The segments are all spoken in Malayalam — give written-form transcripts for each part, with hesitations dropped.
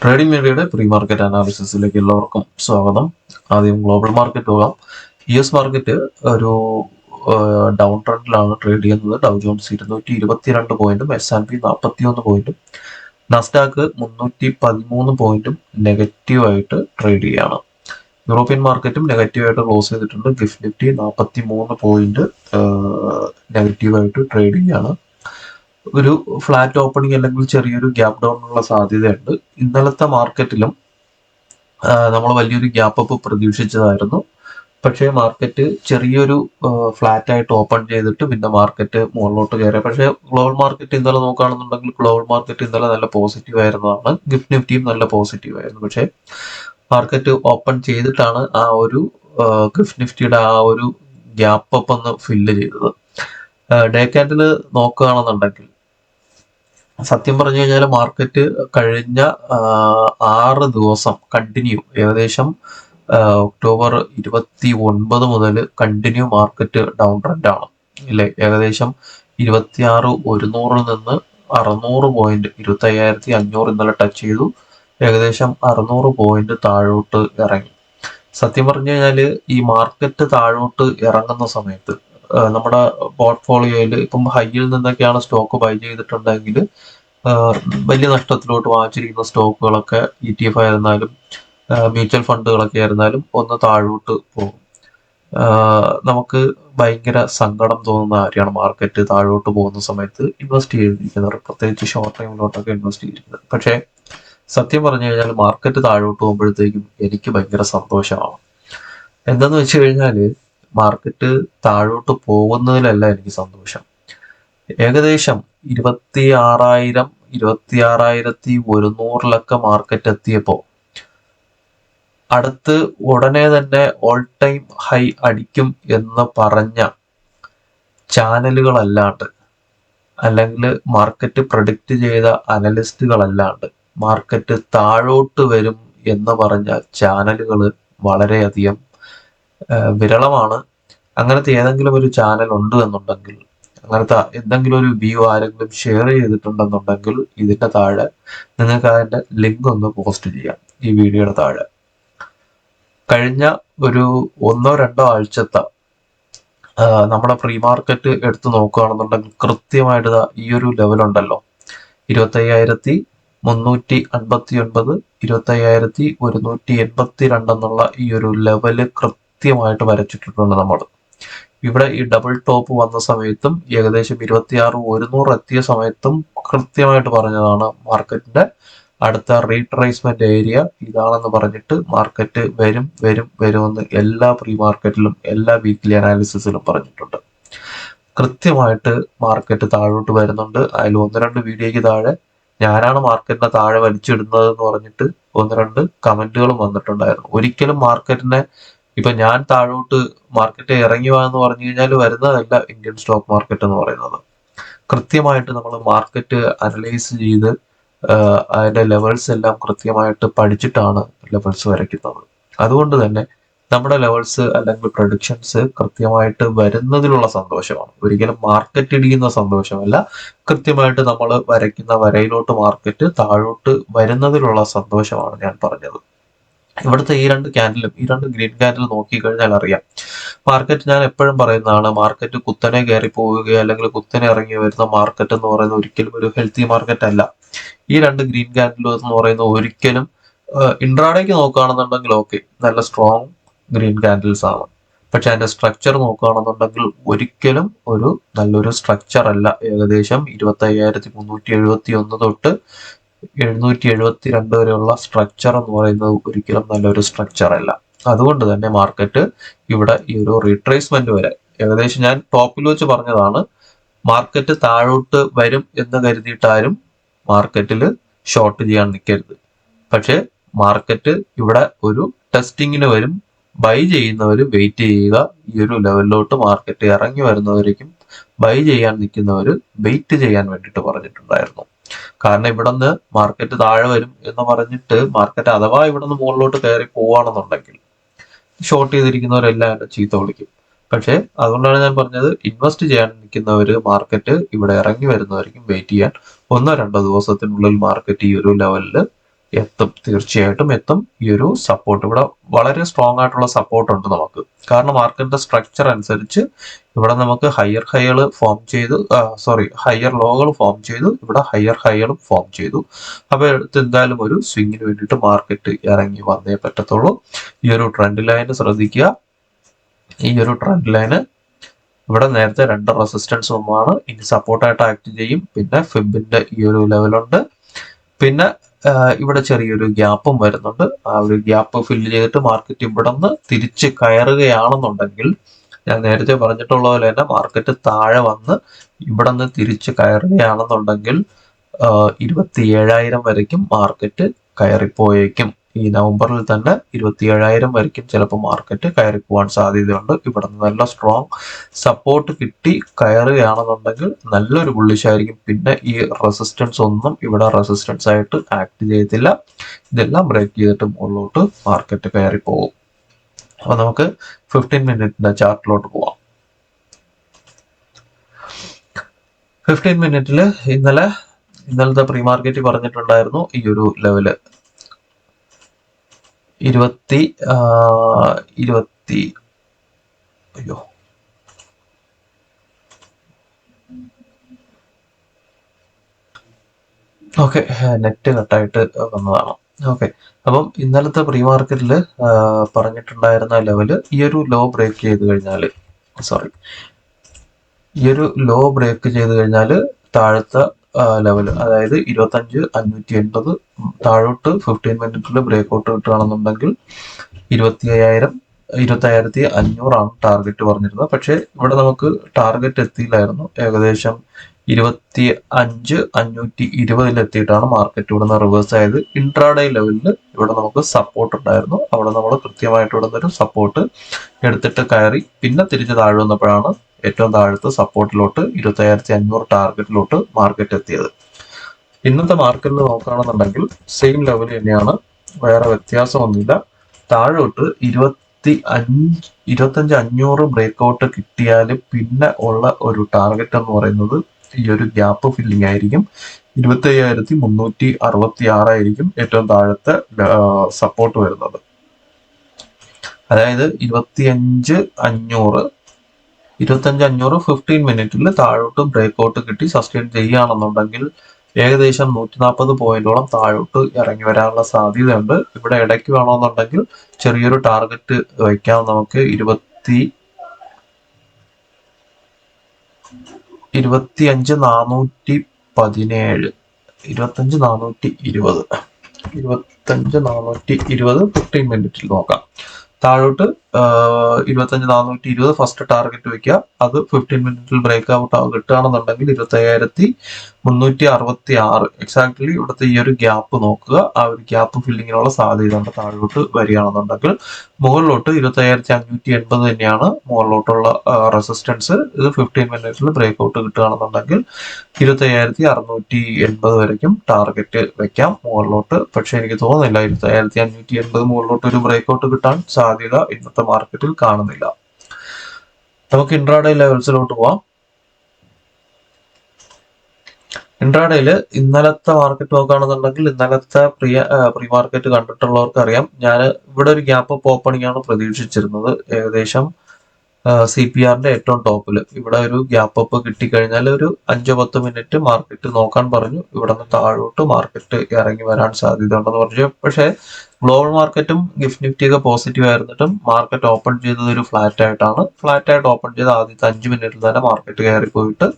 ട്രേഡിംഗ് മീഡിയയുടെ പ്രീ മാർക്കറ്റ് അനാലിസിസിലേക്ക് എല്ലാവർക്കും സ്വാഗതം. ആദ്യം ഗ്ലോബൽ മാർക്കറ്റ് പോകാം. US മാർക്കറ്റ് ഒരു ഡൗൺ ട്രെൻഡിലാണ് ട്രേഡ് ചെയ്യുന്നത്. ഡൗ ജോൺസ് 222 പോയിന്റും S&P 41 പോയിന്റും നസ്ഡാക്ക് 313 പോയിന്റും നെഗറ്റീവായിട്ട് ട്രേഡ് ചെയ്യാണ്. യൂറോപ്യൻ മാർക്കറ്റും നെഗറ്റീവായിട്ട് ക്ലോസ് ചെയ്തിട്ടുണ്ട്. ഗിഫ്റ്റ് നിഫ്റ്റി 43 പോയിന്റ് നെഗറ്റീവായിട്ട് ട്രേഡ് ചെയ്യാണ്. ഒരു ഫ്ലാറ്റ് ഓപ്പണിംഗ് അല്ലെങ്കിൽ ചെറിയൊരു ഗ്യാപ് ഡൗണിനുള്ള സാധ്യതയുണ്ട്. ഇന്നലത്തെ മാർക്കറ്റിലും നമ്മൾ വലിയൊരു ഗ്യാപ്പ് അപ്പ് പ്രതീക്ഷിച്ചതായിരുന്നു. പക്ഷേ മാർക്കറ്റ് ചെറിയൊരു ഫ്ലാറ്റ് ആയിട്ട് ഓപ്പൺ ചെയ്തിട്ട് പിന്നെ മാർക്കറ്റ് മുകളിലോട്ട് കയറി. പക്ഷേ ഗ്ലോബൽ മാർക്കറ്റ് ഇന്നലെ നോക്കുകയാണെന്നുണ്ടെങ്കിൽ ഗ്ലോബൽ മാർക്കറ്റ് ഇന്നലെ നല്ല പോസിറ്റീവ് ആയിരുന്നതാണ്. ഗിഫ്റ്റ് നിഫ്റ്റിയും നല്ല പോസിറ്റീവ് ആയിരുന്നു. പക്ഷേ മാർക്കറ്റ് ഓപ്പൺ ചെയ്തിട്ടാണ് ആ ഒരു ഗിഫ്റ്റ് നിഫ്റ്റിയുടെ ആ ഒരു ഗ്യാപ്പ് അപ്പ് ഒന്ന് ഫില്ല് ചെയ്തത്. ഡേ ക്യാൻഡിൽ നോക്കുകയാണെന്നുണ്ടെങ്കിൽ സത്യം പറഞ്ഞു കഴിഞ്ഞാൽ മാർക്കറ്റ് കഴിഞ്ഞ 6 ദിവസം കണ്ടിന്യൂ ഏകദേശം ഒക്ടോബർ 29 മുതൽ കണ്ടിന്യൂ മാർക്കറ്റ് ഡൗൺ ട്രെൻഡ് ആണ് ഇല്ലേ. ഏകദേശം 26,100 നിന്ന് 600 പോയിന്റ് 25,500 ഇന്നലെ ടച്ച് ചെയ്തു. ഏകദേശം 600 പോയിന്റ് താഴോട്ട് ഇറങ്ങി. സത്യം പറഞ്ഞു കഴിഞ്ഞാല് ഈ മാർക്കറ്റ് താഴോട്ട് ഇറങ്ങുന്ന സമയത്ത് നമ്മുടെ പോർട്ട്ഫോളിയോയിൽ ഇപ്പം ഹൈയിൽ നിന്നൊക്കെയാണ് സ്റ്റോക്ക് ബൈ ചെയ്തിട്ടുണ്ടെങ്കിൽ വലിയ നഷ്ടത്തിലോട്ട് വാങ്ങിച്ചിരിക്കുന്ന സ്റ്റോക്കുകളൊക്കെ ETF ആയിരുന്നാലും മ്യൂച്വൽ ഫണ്ടുകളൊക്കെ ആയിരുന്നാലും ഒന്ന് താഴോട്ട് പോകും. നമുക്ക് ഭയങ്കര സങ്കടം തോന്നുന്ന കാര്യമാണ് മാർക്കറ്റ് താഴോട്ട് പോകുന്ന സമയത്ത് ഇൻവെസ്റ്റ് ചെയ്തിരിക്കുന്നത്, പ്രത്യേകിച്ച് ഷോർട്ട് ടൈമിലോട്ടൊക്കെ ഇൻവെസ്റ്റ് ചെയ്തിരിക്കുന്നത്. പക്ഷേ സത്യം പറഞ്ഞു കഴിഞ്ഞാൽ മാർക്കറ്റ് താഴോട്ട് പോകുമ്പോഴത്തേക്കും എനിക്ക് ഭയങ്കര സന്തോഷമാണ്. എന്താന്ന് വെച്ച് കഴിഞ്ഞാല് മാർക്കറ്റ് താഴോട്ട് പോകുന്നതിലല്ല എനിക്ക് സന്തോഷം. ഏകദേശം 26,100 മാർക്കറ്റ് എത്തിയപ്പോ അടുത്ത് ഉടനെ തന്നെ ഓൾ ടൈം ഹൈ അടിക്കും എന്ന് പറഞ്ഞ ചാനലുകളല്ലാണ്ട് അല്ലെങ്കിൽ മാർക്കറ്റ് പ്രഡിക്റ്റ് ചെയ്ത അനലിസ്റ്റുകളല്ലാണ്ട് മാർക്കറ്റ് താഴോട്ട് വരും എന്ന് പറഞ്ഞ ചാനലുകൾ വളരെയധികം വിരളമാണ്. അങ്ങനത്തെ ഏതെങ്കിലും ഒരു ചാനൽ ഉണ്ട് എന്നുണ്ടെങ്കിൽ, അങ്ങനത്തെ എന്തെങ്കിലും ഒരു വ്യൂ ആരെങ്കിലും ഷെയർ ചെയ്തിട്ടുണ്ടെന്നുണ്ടെങ്കിൽ ഇതിന്റെ താഴെ നിങ്ങൾക്ക് അതിന്റെ ലിങ്ക് ഒന്ന് പോസ്റ്റ് ചെയ്യാം ഈ വീഡിയോയുടെ താഴെ. കഴിഞ്ഞ ഒരു 1-2 ആഴ്ചത്തെ നമ്മുടെ പ്രീ മാർക്കറ്റ് എടുത്ത് നോക്കുകയാണെന്നുണ്ടെങ്കിൽ കൃത്യമായിട്ട് ഈ ഒരു ലെവൽ ഉണ്ടല്ലോ, 25,359, 25,182 എന്നുള്ള ഈ ഒരു ലെവല് കൃത്യമായിട്ട് വരച്ചിട്ടിട്ടുണ്ട് നമ്മൾ. ഇവിടെ ഈ ഡബിൾ ടോപ്പ് വന്ന സമയത്തും ഏകദേശം 26,100 എത്തിയ സമയത്തും കൃത്യമായിട്ട് പറഞ്ഞതാണ് മാർക്കറ്റിന്റെ അടുത്ത റീട്രേസ്മെന്റ് ഏരിയ ഇതാണെന്ന് പറഞ്ഞിട്ട് മാർക്കറ്റ് വരുമെന്ന് എല്ലാ പ്രീ മാർക്കറ്റിലും എല്ലാ വീക്ക്ലി അനാലിസിസിലും പറഞ്ഞിട്ടുണ്ട്. കൃത്യമായിട്ട് മാർക്കറ്റ് താഴോട്ട് വരുന്നുണ്ട്. അതിൽ 1-2 വീഡിയോയ്ക്ക് താഴെ ഞാനാണ് മാർക്കറ്റിനെ താഴെ വലിച്ചിടുന്നത് എന്ന് പറഞ്ഞിട്ട് 1-2 കമന്റുകളും വന്നിട്ടുണ്ടായിരുന്നു. ഒരിക്കലും മാർക്കറ്റിനെ ഇപ്പൊ ഞാൻ താഴോട്ട് മാർക്കറ്റ് ഇറങ്ങി വാന്ന് പറഞ്ഞു കഴിഞ്ഞാൽ വരുന്നതല്ല ഇന്ത്യൻ സ്റ്റോക്ക് മാർക്കറ്റ് എന്ന് പറയുന്നത്. കൃത്യമായിട്ട് നമ്മൾ മാർക്കറ്റ് അനലൈസ് ചെയ്ത് അതിന്റെ ലെവൽസ് എല്ലാം കൃത്യമായിട്ട് പഠിച്ചിട്ടാണ് ലെവൽസ് വരയ്ക്കുന്നത്. അതുകൊണ്ട് തന്നെ നമ്മുടെ ലെവൽസ് അല്ലെങ്കിൽ പ്രൊഡിക്ഷൻസ് കൃത്യമായിട്ട് വരുന്നതിലുള്ള സന്തോഷമാണ്, ഒരിക്കലും മാർക്കറ്റ് ഇടിയുന്ന സന്തോഷമല്ല. കൃത്യമായിട്ട് നമ്മൾ വരയ്ക്കുന്ന വരയിലോട്ട് മാർക്കറ്റ് താഴോട്ട് വരുന്നതിലുള്ള സന്തോഷമാണ് ഞാൻ പറഞ്ഞത്. ഇവിടുത്തെ ഈ രണ്ട് ഗ്രീൻ ക്യാൻഡിൽ നോക്കിക്കഴിഞ്ഞാൽ അറിയാം. മാർക്കറ്റ് ഞാൻ എപ്പോഴും പറയുന്നതാണ്, മാർക്കറ്റ് കുത്തനെ കയറി പോവുകയോ അല്ലെങ്കിൽ കുത്തനെ ഇറങ്ങി വരുന്ന മാർക്കറ്റ് എന്ന് പറയുന്നത് ഒരിക്കലും ഒരു ഹെൽത്തി മാർക്കറ്റ് അല്ല. ഈ രണ്ട് ഗ്രീൻ ക്യാൻഡിൽ എന്ന് പറയുന്നത് ഒരിക്കലും ഇൻട്രാഡേക്ക് നോക്കുകയാണെന്നുണ്ടെങ്കിൽ ഓക്കെ, നല്ല സ്ട്രോങ് ഗ്രീൻ ക്യാൻഡിൽസ് ആണ്. പക്ഷെ അതിന്റെ സ്ട്രക്ചർ നോക്കുകയാണെന്നുണ്ടെങ്കിൽ ഒരിക്കലും ഒരു നല്ലൊരു സ്ട്രക്ചർ അല്ല. ഏകദേശം 25,371 തൊട്ട് 772 വരെയുള്ള സ്ട്രക്ചർ എന്ന് പറയുന്നത് ഒരിക്കലും നല്ലൊരു സ്ട്രക്ചർ അല്ല. അതുകൊണ്ട് തന്നെ മാർക്കറ്റ് ഇവിടെ ഈ ഒരു റീട്രേസ്മെന്റ് വരെ ഏകദേശം ഞാൻ ടോപ്പിൽ വെച്ച് പറഞ്ഞതാണ്, മാർക്കറ്റ് താഴോട്ട് വരും എന്ന് കരുതിയിട്ടാരും മാർക്കറ്റിൽ ഷോർട്ട് ചെയ്യാൻ നിൽക്കരുത്. പക്ഷെ മാർക്കറ്റ് ഇവിടെ ഒരു ടെസ്റ്റിങ്ങിന് വരും. ബൈ ചെയ്യുന്നവർ വെയിറ്റ് ചെയ്യുക. ഈ ഒരു ലെവലിലോട്ട് മാർക്കറ്റ് ഇറങ്ങി വരുന്നവരേക്കും ബൈ ചെയ്യാൻ നിൽക്കുന്നവർ വെയിറ്റ് ചെയ്യാൻ വേണ്ടിയിട്ട് പറഞ്ഞിട്ടുണ്ടായിരുന്നു. കാരണം ഇവിടെ നിന്ന് മാർക്കറ്റ് താഴെ വരും എന്ന് പറഞ്ഞിട്ട് മാർക്കറ്റ് അഥവാ ഇവിടെ നിന്ന് മുകളിലോട്ട് കയറി പോവാണെന്നുണ്ടെങ്കിൽ ഷോർട്ട് ചെയ്തിരിക്കുന്നവരെല്ലാം എന്നെ ചീത്ത വിളിക്കും. പക്ഷെ അതുകൊണ്ടാണ് ഞാൻ പറഞ്ഞത്, ഇൻവെസ്റ്റ് ചെയ്യാൻ നിൽക്കുന്നവര് മാർക്കറ്റ് ഇവിടെ ഇറങ്ങി വരുന്നവരിക്കും വെയിറ്റ് ചെയ്യാൻ. 1-2 ദിവസത്തിനുള്ളിൽ മാർക്കറ്റ് ഈ ഒരു ലെവലിൽ എത്തും, തീർച്ചയായിട്ടും എത്തും. ഈ ഒരു സപ്പോർട്ട് ഇവിടെ വളരെ സ്ട്രോങ് ആയിട്ടുള്ള സപ്പോർട്ട് ഉണ്ട് നമുക്ക്. കാരണം മാർക്കറ്റിന്റെ സ്ട്രക്ചർ അനുസരിച്ച് ഇവിടെ നമുക്ക് ഹയർ ഹൈകൾ ഫോം ചെയ്തു, ഹയർ ലോകൾ ഫോം ചെയ്തു, ഇവിടെ ഹയർ ഹൈകളും ഫോം ചെയ്തു. അപ്പൊ അടുത്ത് എന്തായാലും ഒരു സ്വിങ്ങിന് വേണ്ടിയിട്ട് മാർക്കറ്റ് ഇറങ്ങി വന്നേ പറ്റത്തുള്ളൂ. ഈ ഒരു ട്രെൻഡ് ലൈന് ശ്രദ്ധിക്കുക. ഈ ഒരു ട്രെൻഡ് ലൈന് ഇവിടെ നേരത്തെ 2 റെസിസ്റ്റൻസ് ഒന്നാണ്, ഇനി സപ്പോർട്ടായിട്ട് ആക്ട് ചെയ്യും. പിന്നെ ഫിബിന്റെ ഈ ഒരു ലെവലുണ്ട്. പിന്നെ ഇവിടെ ചെറിയൊരു ഗ്യാപ്പും വരുന്നുണ്ട്. ആ ഒരു ഗ്യാപ്പ് ഫില്ല് ചെയ്തിട്ട് മാർക്കറ്റ് ഇവിടെ നിന്ന് തിരിച്ച് കയറുകയാണെന്നുണ്ടെങ്കിൽ, ഞാൻ നേരത്തെ പറഞ്ഞിട്ടുള്ള പോലെ തന്നെ മാർക്കറ്റ് താഴെ വന്ന് ഇവിടെ നിന്ന് തിരിച്ച് കയറുകയാണെന്നുണ്ടെങ്കിൽ 27,000 വരയ്ക്കും മാർക്കറ്റ് കയറിപ്പോയേക്കും. ഈ നവംബറിൽ തന്നെ 27,000 വരയ്ക്കും ചിലപ്പോൾ മാർക്കറ്റ് കയറിപ്പോവാൻ സാധ്യതയുണ്ട്. ഇവിടെ നിന്ന് നല്ല സ്ട്രോങ് സപ്പോർട്ട് കിട്ടി കയറുകയാണെന്നുണ്ടെങ്കിൽ നല്ലൊരു ബുള്ളിഷ് ആയിരിക്കും. പിന്നെ ഈ റെസിസ്റ്റൻസ് ഒന്നും ഇവിടെ റെസിസ്റ്റൻസ് ആയിട്ട് ആക്ട് ചെയ്യത്തില്ല. ഇതെല്ലാം ബ്രേക്ക് ചെയ്തിട്ട് മുകളിലോട്ട് മാർക്കറ്റ് കയറിപ്പോകും. അപ്പൊ നമുക്ക് 15 മിനിറ്റിന്റെ ചാർട്ടിലോട്ട് പോവാം. 15 മിനിറ്റില് ഇന്നലത്തെ പ്രീ മാർക്കറ്റ് പറഞ്ഞിട്ടുണ്ടായിരുന്നു ഈ ഒരു ലെവല് 20 അയ്യോ ഓക്കെ, നെറ്റ് കട്ടായിട്ട് വന്നതാണ്. ഓക്കെ, അപ്പം ഇന്നലത്തെ പ്രീ മാർക്കറ്റിൽ പറഞ്ഞിട്ടുണ്ടായിരുന്ന ലെവല് ഈ ഒരു ലോ ബ്രേക്ക് ചെയ്ത് കഴിഞ്ഞാൽ താഴത്തെ ലെവല്, അതായത് 25,580 താഴോട്ട് 15 മിനിറ്റിൽ ബ്രേക്ക് ഔട്ട് കിട്ടുകയാണെന്നുണ്ടെങ്കിൽ 25,500 ടാർഗറ്റ് പറഞ്ഞിരുന്നത്. പക്ഷെ ഇവിടെ നമുക്ക് ടാർഗറ്റ് എത്തിയില്ലായിരുന്നു. ഏകദേശം 25,520 എത്തിയിട്ടാണ് മാർക്കറ്റ് ഇവിടെ നിന്ന് റിവേഴ്സ് ആയത്. ഇൻട്രാഡേ ലെവലിൽ ഇവിടെ നമുക്ക് സപ്പോർട്ട് ഉണ്ടായിരുന്നു. അവിടെ നമ്മൾ കൃത്യമായിട്ട് ഇവിടെ നിന്നൊരു സപ്പോർട്ട് എടുത്തിട്ട് കയറി പിന്നെ തിരിച്ച് താഴെ വന്നപ്പോഴാണ് ഏറ്റവും താഴത്തെ സപ്പോർട്ടിലോട്ട് 25,500 ടാർഗറ്റിലോട്ട് മാർക്കറ്റ് എത്തിയത്. ഇന്നത്തെ മാർക്കറ്റിൽ നോക്കുകയാണെന്നുണ്ടെങ്കിൽ സെയിം ലെവൽ തന്നെയാണ്, വേറെ വ്യത്യാസമൊന്നുമില്ല. താഴോട്ട് 25,500 ബ്രേക്ക് ഔട്ട് കിട്ടിയാൽ പിന്നെ ഉള്ള ഒരു ടാർഗറ്റ് എന്ന് പറയുന്നത് ഈ ഒരു ഗ്യാപ്പ് ഫില്ലിംഗ് ആയിരിക്കും. 25,366 ആയിരിക്കും ഏറ്റവും താഴത്തെ സപ്പോർട്ട് വരുന്നത്. അതായത് 25,500 15 മിനിറ്റിൽ താഴോട്ട് ബ്രേക്ക് ഔട്ട് കിട്ടി സസ്റ്റെയിൻ ചെയ്യുകയാണെന്നുണ്ടെങ്കിൽ ഏകദേശം 140 പോയിന്റോളം താഴോട്ട് ഇറങ്ങി വരാനുള്ള സാധ്യതയുണ്ട്. ഇവിടെ ഇടയ്ക്ക് വേണമെന്നുണ്ടെങ്കിൽ ചെറിയൊരു ടാർഗറ്റ് വയ്ക്കാം നമുക്ക്. 25,417 25,420 15 മിനിറ്റിൽ നോക്കാം. താഴോട്ട് 25,420 ഫസ്റ്റ് ടാർഗറ്റ് വയ്ക്കുക. അത് 15 മിനിറ്റിൽ ബ്രേക്ക് ഔട്ട് കിട്ടുകയാണെന്നുണ്ടെങ്കിൽ 25,366 എക്സാക്ട്ലി ഇവിടുത്തെ ഈ ഒരു ഗ്യാപ്പ് നോക്കുക. ആ ഒരു ഗ്യാപ്പ് ഫില്ലിങ്ങിനുള്ള സാധ്യത ഉണ്ട് താഴോട്ട് വരികയാണെന്നുണ്ടെങ്കിൽ. മുകളിലോട്ട് 25,580 തന്നെയാണ് മുകളിലോട്ടുള്ള റെസിസ്റ്റൻസ്. ഇത് 15 മിനിറ്റിൽ ബ്രേക്ക് ഔട്ട് കിട്ടുകയാണെന്നുണ്ടെങ്കിൽ 25,680 വരയ്ക്കും ടാർഗറ്റ് വെക്കാം മുകളിലോട്ട്. പക്ഷെ എനിക്ക് തോന്നുന്നില്ല 25,580 മുകളിലോട്ട് ഒരു ബ്രേക്ക് ഔട്ട് കിട്ടാൻ സാധ്യത ഇന്നത്തെ മാർക്കറ്റിൽ കാണുന്നില്ല. നമുക്ക് ഇൻട്രാഡേ ലെവൽസിലോട്ട് പോവാം. ഇൻട്രാഡേയില് ഇന്നലത്തെ മാർക്കറ്റ് നോക്കുകയാണെന്നുണ്ടെങ്കിൽ ഇന്നലത്തെ പ്രീ മാർക്കറ്റ് കണ്ടിട്ടുള്ളവർക്ക് അറിയാം, ഞാൻ ഇവിടെ ഒരു ഗ്യാപ്പ് അപ്പ് ഓപ്പണിംഗ് ആണ് പ്രതീക്ഷിച്ചിരുന്നത്. ഏകദേശം CPRന്റെ ഏറ്റവും ടോപ്പിൽ ഇവിടെ ഒരു ഗ്യാപ്പ് അപ്പ് കിട്ടിക്കഴിഞ്ഞാൽ ഒരു 5-10 മിനിറ്റ് മാർക്കറ്റ് നോക്കാൻ പറഞ്ഞു. ഇവിടെ നിന്ന് താഴോട്ട് മാർക്കറ്റ് ഇറങ്ങി വരാൻ സാധ്യത ഉണ്ടെന്ന് പറഞ്ഞു. പക്ഷേ ഗ്ലോബൽ മാർക്കറ്റും ഗിഫ്റ്റ് നിഫ്റ്റിയൊക്കെ പോസിറ്റീവ് ആയിരുന്നിട്ടും മാർക്കറ്റ് ഓപ്പൺ ചെയ്തത് ഒരു ഫ്ലാറ്റ് ആയിട്ട് ഓപ്പൺ ചെയ്ത് ആദ്യത്തെ 5 മിനിറ്റിൽ തന്നെ മാർക്കറ്റ് കയറി പോയിട്ട്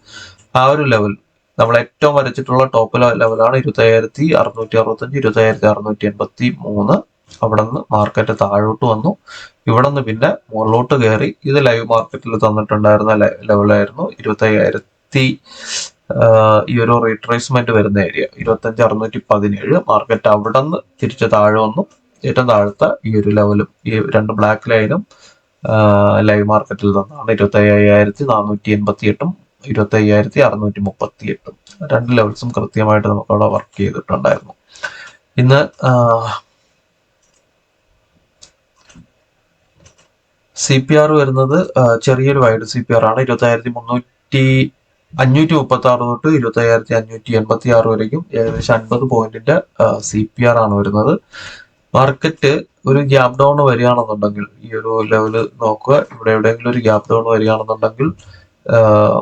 ആ ഒരു ലെവൽ നമ്മൾ ഏറ്റവും വരച്ചിട്ടുള്ള ടോപ്പ് ലെവലാണ് 25,665 25,683. അവിടെ നിന്ന് മാർക്കറ്റ് താഴോട്ട് വന്നു. ഇവിടെ നിന്ന് പിന്നെ മുകളിലോട്ട് കയറി. ഇത് ലൈവ് മാർക്കറ്റിൽ തന്നിട്ടുണ്ടായിരുന്ന ലെവലായിരുന്നു 25,000 ഈ ഒരു റീട്രേസ്മെന്റ് വരുന്ന ഏരിയ 25,617. മാർക്കറ്റ് അവിടെ നിന്ന് തിരിച്ച് താഴെ വന്നു. ഏറ്റവും താഴത്തെ ഈ ഒരു ലെവലും ഈ 2 ബ്ലാക്ക് ലൈനും ലൈവ് മാർക്കറ്റിൽ തന്നാണ് 25,488 25,638. 2 ലെവൽസും കൃത്യമായിട്ട് നമുക്ക് അവിടെ വർക്ക് ചെയ്തിട്ടുണ്ടായിരുന്നു. ഇന്ന് CPR വരുന്നത് ചെറിയൊരു വൈഡ് CPR ആണ്. 20,300 536 തൊട്ട് 25,586 വരേക്കും ഏകദേശം 50 പോയിന്റിന്റെ CPR ആണ് വരുന്നത്. മാർക്കറ്റ് ഒരു ഗ്യാപ് ഡൗൺ വരികയാണെന്നുണ്ടെങ്കിൽ ഈ ഒരു ലെവല് നോക്കുക, ഇവിടെ എവിടെയെങ്കിലും ഒരു ഗ്യാപ് ഡൗൺ വരികയാണെന്നുണ്ടെങ്കിൽ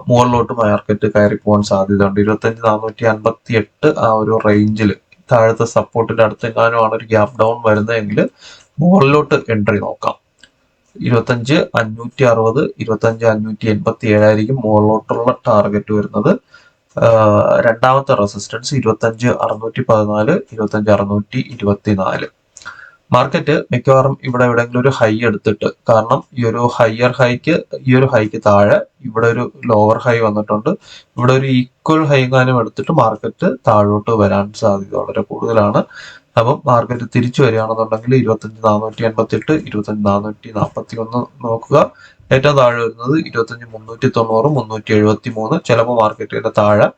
മുകളിലോട്ട് മാർക്കറ്റ് കയറി പോകാൻ സാധ്യതയുണ്ട്. 25,458 ആ ഒരു റേഞ്ചിൽ താഴത്തെ സപ്പോർട്ടിന്റെ അടുത്തെങ്ങാനുമാണ് ഒരു ഗ്യാപ് ഡൗൺ വരുന്നതെങ്കിൽ മുകളിലോട്ട് എൻട്രി നോക്കാം. 25,560, 25,587 ആയിരിക്കും മുകളിലോട്ടുള്ള ടാർഗറ്റ് വരുന്നത്. രണ്ടാമത്തെ റെസിസ്റ്റൻസ് 25,614, 25,624. മാർക്കറ്റ് മിക്കവാറും ഇവിടെ എവിടെയെങ്കിലും ഒരു ഹൈ എടുത്തിട്ട്, കാരണം ഈ ഒരു ഹൈക്ക് താഴെ ഇവിടെ ഒരു ലോവർ ഹൈ വന്നിട്ടുണ്ട്, ഇവിടെ ഒരു ഈക്വൽ ഹൈ എങ്ങാനും എടുത്തിട്ട് മാർക്കറ്റ് താഴോട്ട് വരാൻ സാധ്യത വളരെ കൂടുതലാണ്. അപ്പം മാർക്കറ്റ് തിരിച്ചു വരികയാണെന്നുണ്ടെങ്കിൽ 25,488, 25,441 നോക്കുക. ഏറ്റവും താഴെ വരുന്നത് 25,390, 373. ചിലപ്പോൾ മാർക്കറ്റിന്റെ താഴെ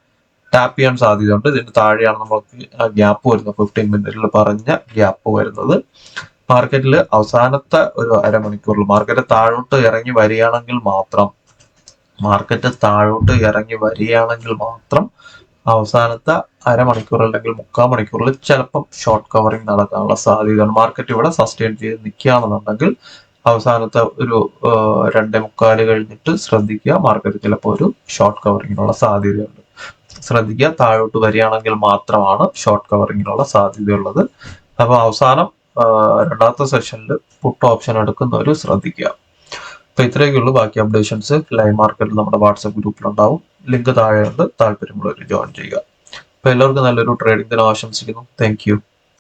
ടാപ്പ് ചെയ്യാൻ സാധ്യതയുണ്ട്. ഇതിന് താഴെയാണ് നമുക്ക് ഗ്യാപ്പ് വരുന്നത്, 15 മിനിറ്റിൽ പറഞ്ഞ ഗ്യാപ്പ് വരുന്നത്. മാർക്കറ്റിൽ അവസാനത്തെ ഒരു അരമണിക്കൂറിൽ മാർക്കറ്റ് താഴോട്ട് ഇറങ്ങി വരികയാണെങ്കിൽ മാത്രം അവസാനത്തെ അരമണിക്കൂർ അല്ലെങ്കിൽ 3/4 മണിക്കൂറിൽ ചിലപ്പം ഷോർട്ട് കവറിങ് നടക്കാനുള്ള സാധ്യതയാണ്. മാർക്കറ്റ് ഇവിടെ സസ്റ്റെയിൻ ചെയ്ത് നിൽക്കുകയാണെന്നുണ്ടെങ്കിൽ അവസാനത്തെ ഒരു 2:45 കഴിഞ്ഞിട്ട് ശ്രദ്ധിക്കുക, മാർക്കറ്റ് ചിലപ്പോൾ ഒരു ഷോർട്ട് കവറിങ്ങിനുള്ള സാധ്യതയുണ്ട്. ശ്രദ്ധിക്കുക, താഴോട്ട് വരികയാണെങ്കിൽ മാത്രമാണ് ഷോർട്ട് കവറിങ്ങിനുള്ള സാധ്യതയുള്ളത്. അപ്പൊ അവസാനം രണ്ടാമത്തെ സെഷനിൽ പുട്ട് ഓപ്ഷൻ എടുക്കുന്നവർ ശ്രദ്ധിക്കുക. അപ്പൊ ഇത്രയൊക്കെയുള്ളൂ. ബാക്കി അപ്ഡേഷൻസ് ലൈവ് മാർക്കറ്റിൽ നമ്മുടെ വാട്സ്ആപ്പ് ഗ്രൂപ്പിലുണ്ടാവും. ലിങ്ക് താഴെയുണ്ട്, താല്പര്യമുള്ളവർ ജോയിൻ ചെയ്യുക. അപ്പൊ എല്ലാവർക്കും നല്ലൊരു ട്രേഡിംഗ് ദിനം ആശംസിക്കുന്നു. Thank you.